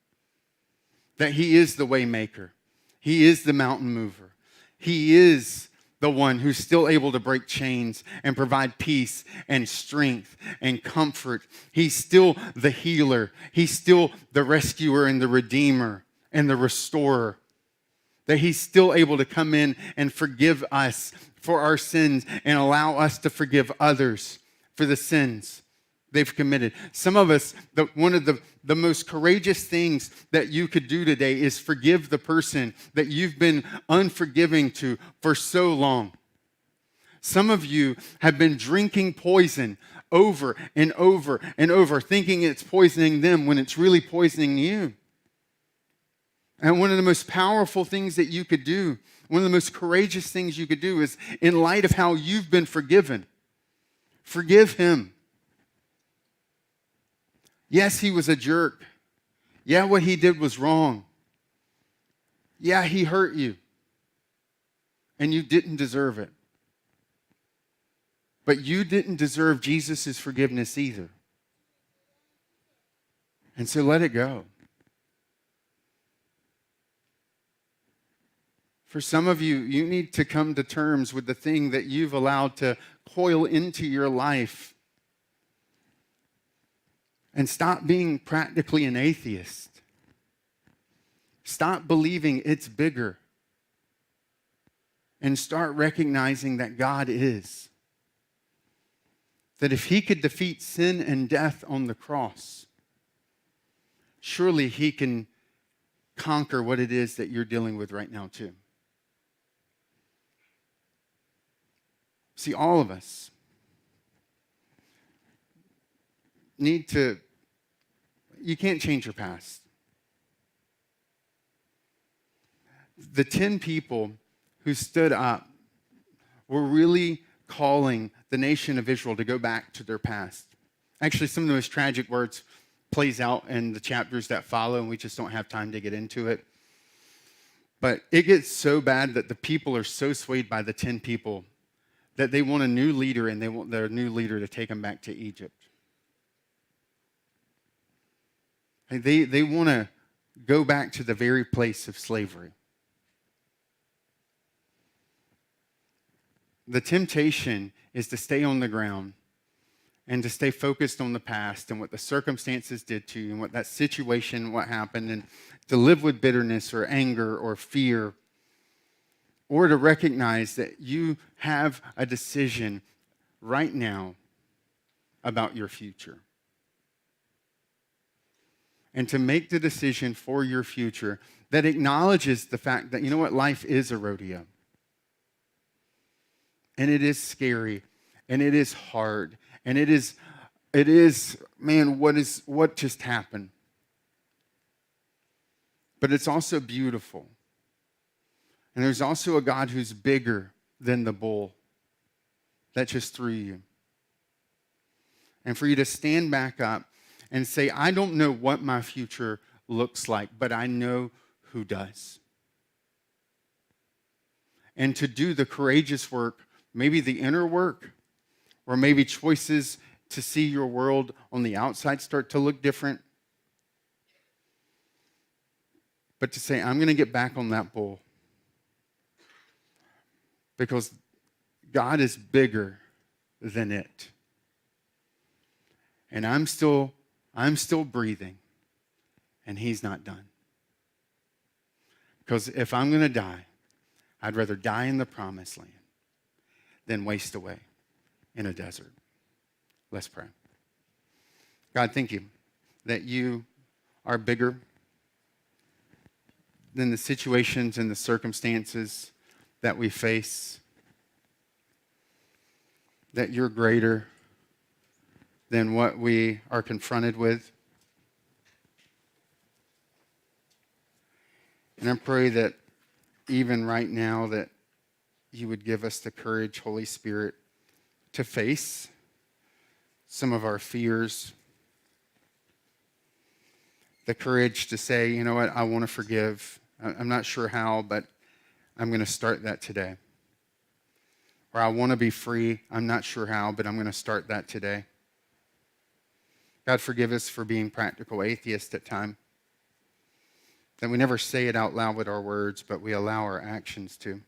Speaker 3: That he is the way maker. He is the mountain mover. He is the one who's still able to break chains and provide peace and strength and comfort. He's still the healer. He's still the rescuer and the redeemer and the restorer. That he's still able to come in and forgive us for our sins and allow us to forgive others for the sins they've committed. Some of us, one of the most courageous things that you could do today is forgive the person that you've been unforgiving to for so long. Some of you have been drinking poison over and over and over, thinking it's poisoning them when it's really poisoning you. And one of the most powerful things that you could do, one of the most courageous things you could do is, in light of how you've been forgiven, forgive him. Yes, he was a jerk. Yeah, what he did was wrong. Yeah, he hurt you. And you didn't deserve it. But you didn't deserve Jesus' forgiveness either. And so let it go. For some of you, you need to come to terms with the thing that you've allowed to coil into your life. And stop being practically an atheist. Stop believing it's bigger. And start recognizing that God is. That if he could defeat sin and death on the cross, surely he can conquer what it is that you're dealing with right now too. See, all of us need to, you can't change your past. The 10 people who stood up were really calling the nation of Israel to go back to their past. Actually, some of the most tragic words plays out in the chapters that follow, and we just don't have time to get into it. But it gets so bad that the people are so swayed by the 10 people that they want a new leader, and they want their new leader to take them back to Egypt. And they want to go back to the very place of slavery. The temptation is to stay on the ground and to stay focused on the past and what the circumstances did to you and what that situation, what happened, and to live with bitterness or anger or fear, or to recognize that you have a decision right now about your future. And to make the decision for your future that acknowledges the fact that, you know what, life is a rodeo. And it is scary, and it is hard, and it is, man, what just happened? But it's also beautiful. And there's also a God who's bigger than the bull that just threw you. And for you to stand back up and say, I don't know what my future looks like, but I know who does. And to do the courageous work, maybe the inner work, or maybe choices to see your world on the outside start to look different. But to say, I'm going to get back on that bull. Because God is bigger than it. And I'm still breathing, and he's not done. Because if I'm going to die, I'd rather die in the promised land than waste away in a desert. Let's pray. God, thank you that you are bigger than the situations and the circumstances that we face, that you're greater than what we are confronted with. And I pray that even right now that you would give us the courage, Holy Spirit, to face some of our fears, the courage to say, you know what, I want to forgive. I'm not sure how, but I'm going to start that today. Or I want to be free. I'm not sure how, but I'm going to start that today. God, forgive us for being practical atheists at times. That we never say it out loud with our words, but we allow our actions to.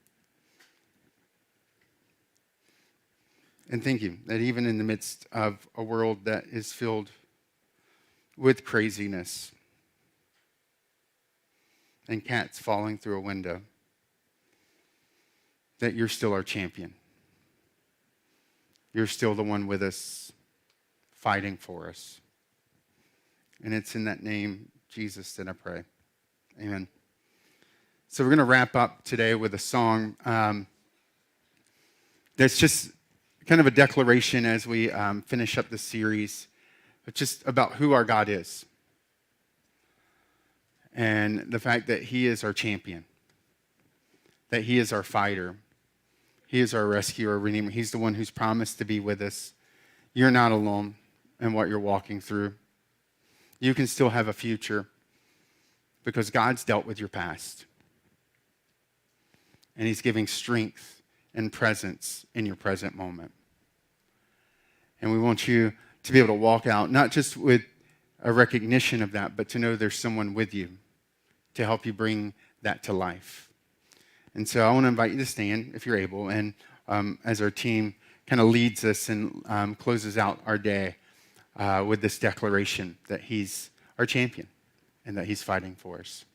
Speaker 3: And thank you that even in the midst of a world that is filled with craziness and cats falling through a window, that you're still our champion. You're still the one with us, fighting for us. And it's in that name, Jesus, that I pray. Amen. So we're going to wrap up today with a song that's just kind of a declaration as we finish up the series, but just about who our God is. and the fact that he is our champion, that he is our fighter. He is our rescuer, redeemer. He's the one who's promised to be with us. You're not alone in what you're walking through. You can still have a future because God's dealt with your past. And he's giving strength and presence in your present moment. And we want you to be able to walk out, not just with a recognition of that, but to know there's someone with you to help you bring that to life. And so I want to invite you to stand if you're able, and as our team kind of leads us and closes out our day with this declaration that he's our champion and that he's fighting for us.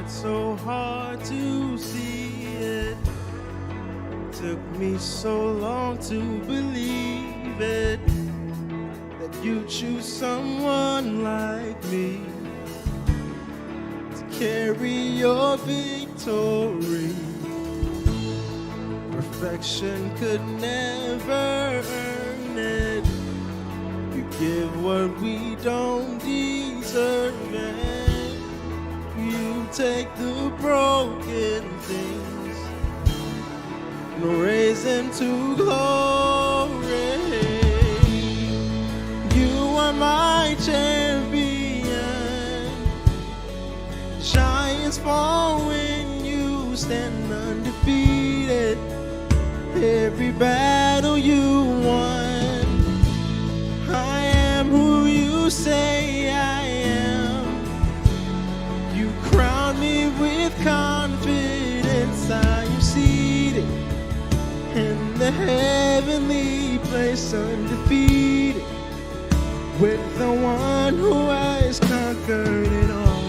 Speaker 2: So hard to see it. Took me so long to believe it, that you choose someone like me to carry your victory. Perfection could never earn it. You give what we don't deserve it. You take the broken things and raise them to glory. You are my champion. Giants fall when you stand undefeated. Every battle you won. I am who you say I am. Crown me with confidence. I am seated in the heavenly place, undefeated, with the one who has conquered it all.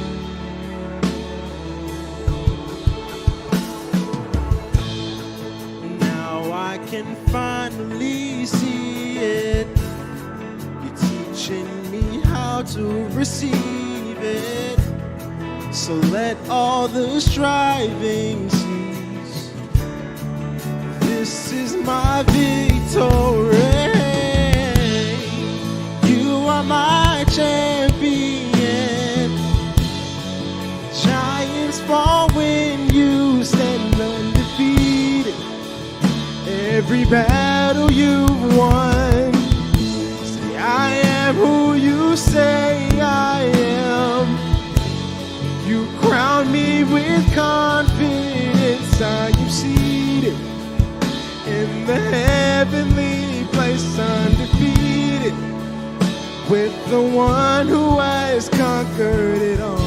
Speaker 2: Now I can finally see it. You're teaching me how to receive it. So let all the striving cease. This is my victory. You are my champion. Giants fall when you stand undefeated. Every battle you've won. Say, I am who you say I am. You crown me with confidence. I am seated in the heavenly place, undefeated, with the one who has conquered it all.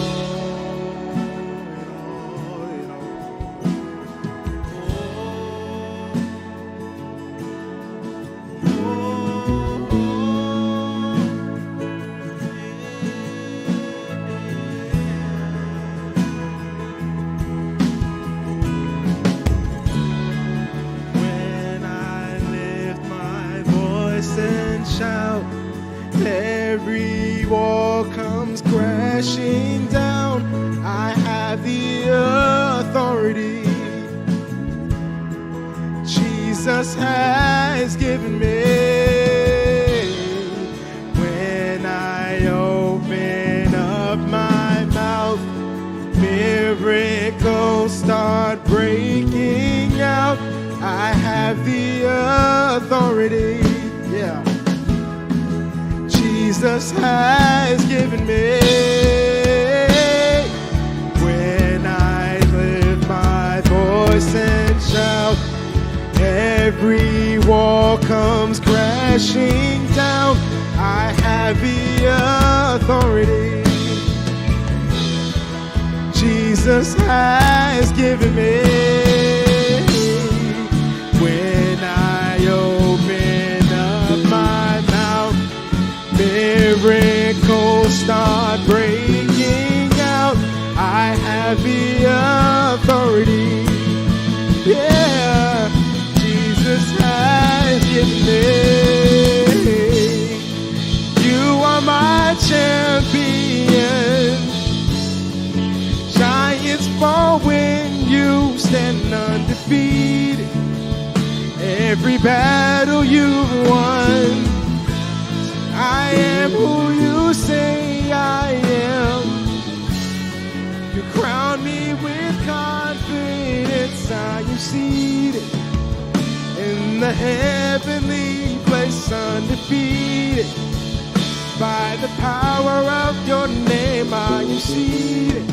Speaker 2: Shout, every wall comes crashing down. I have the authority Jesus has given me. When I open up my mouth, miracles start breaking out. I have the authority. Yeah. Jesus has given me. When I lift my voice and shout, every wall comes crashing down. I have the authority Jesus has given me. When I open up my mouth, miracles start breaking out. I have the my champion. Giants fall when you stand undefeated. Every battle you've won. I am who you say I am. You crown me with confidence. I am seated in the heavenly place, undefeated. By the power of your name, I am seated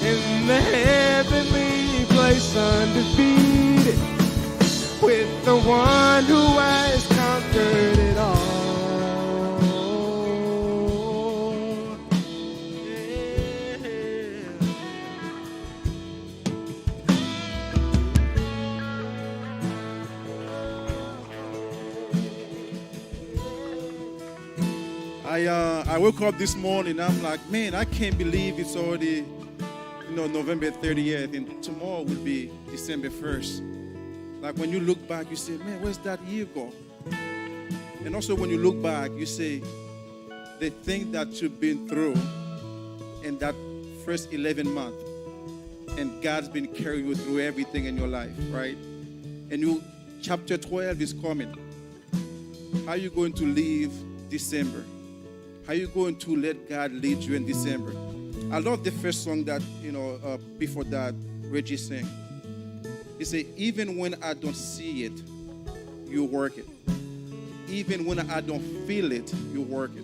Speaker 2: in the heavenly place, undefeated. With the one who has conquered it all.
Speaker 5: I woke up this morning, I'm like, man, I can't believe it's already, November 30th, and tomorrow will be December 1st. Like when you look back, you say, man, where's that year go? And also when you look back, you say, the thing that you've been through in that first 11 months, and God's been carrying you through everything in your life, right? And chapter 12 is coming. How are you going to live December? How are you going to let God lead you in December? I love the first song that, before that, Reggie sang. He said, even when I don't see it, you work it. Even when I don't feel it, you work it.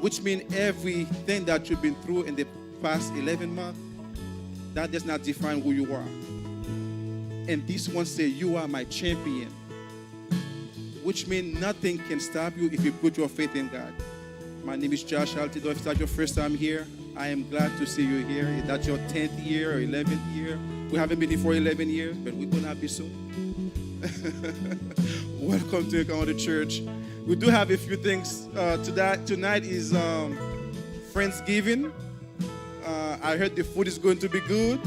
Speaker 5: Which means everything that you've been through in the past 11 months, that does not define who you are. And this one says, you are my champion. Which means nothing can stop you if you put your faith in God. My name is Josh Altido. If that's your first time here, I am glad to see you here. If that's your 10th year or 11th year, we haven't been here for 11 years, but we're going to be soon. Welcome to Encounter Church. We do have a few things. Tonight is Friendsgiving. I heard the food is going to be good.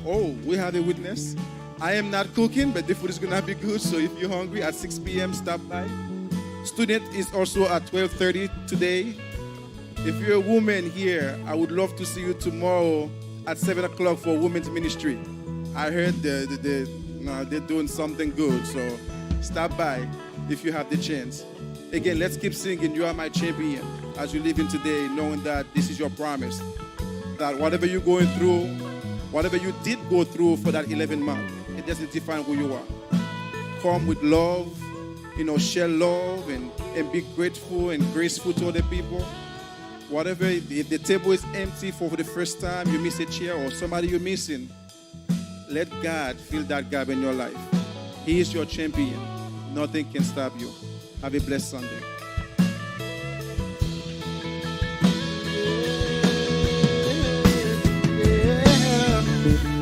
Speaker 5: Oh, we have a witness. I am not cooking, but the food is going to be good. So if you're hungry, at 6 p.m., stop by. Student is also at 12:30 today. If you're a woman here, I would love to see you tomorrow at 7 o'clock for women's ministry. I heard they're doing something good, so stop by if you have the chance. Again, let's keep singing, You Are My Champion, as you live in today, knowing that this is your promise. That whatever you're going through, whatever you did go through for that 11 months, it doesn't define who you are. Come with love, share love and be grateful and graceful to other people. Whatever, if the table is empty for the first time, you miss a chair or somebody you're missing, let God fill that gap in your life. He is your champion. Nothing can stop you. Have a blessed Sunday.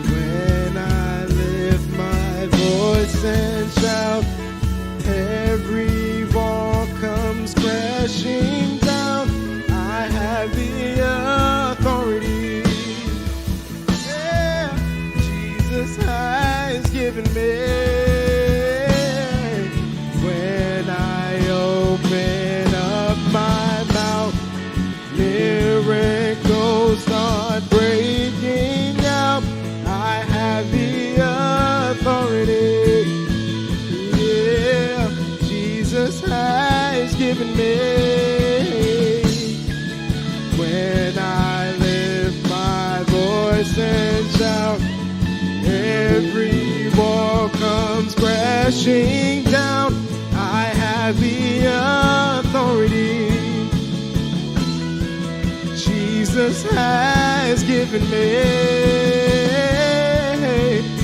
Speaker 2: When I lift my voice and shout, every wall comes crashing down. I have the authority. Yeah, Jesus has given me. When I open up my mouth, miracles start breaking out. I have the authority. Yeah, Jesus has given me. When I lift my voice and shout, every wall comes crashing down. I have the authority. Jesus has given me.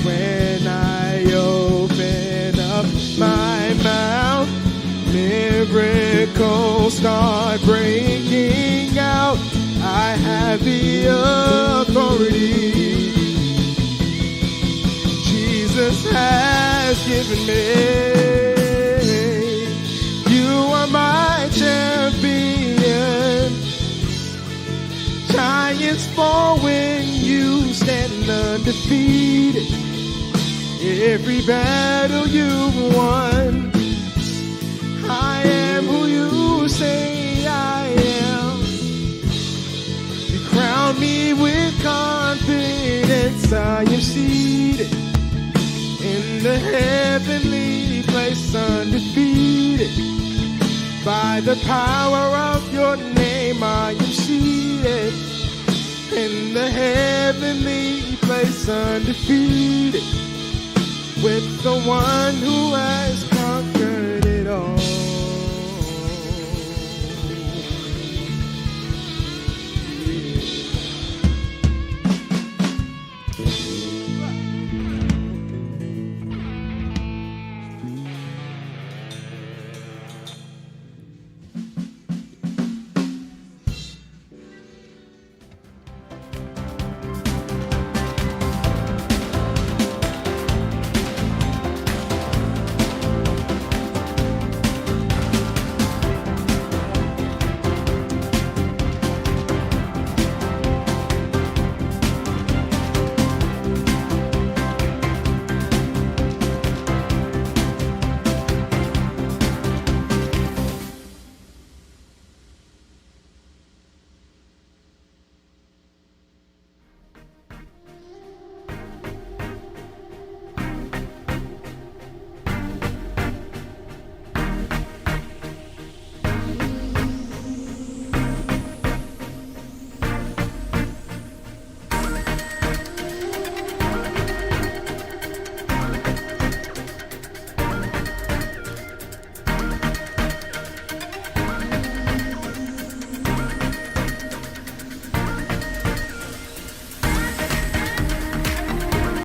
Speaker 2: When I open up my mouth, miracles start breaking out. I have the authority. Jesus has given me. You are my champion. Giants fall when you stand undefeated. Every battle you've won. I am who you say I am seated in the heavenly place, undefeated. By the power of your name, I am seated in the heavenly place, undefeated. With the one who has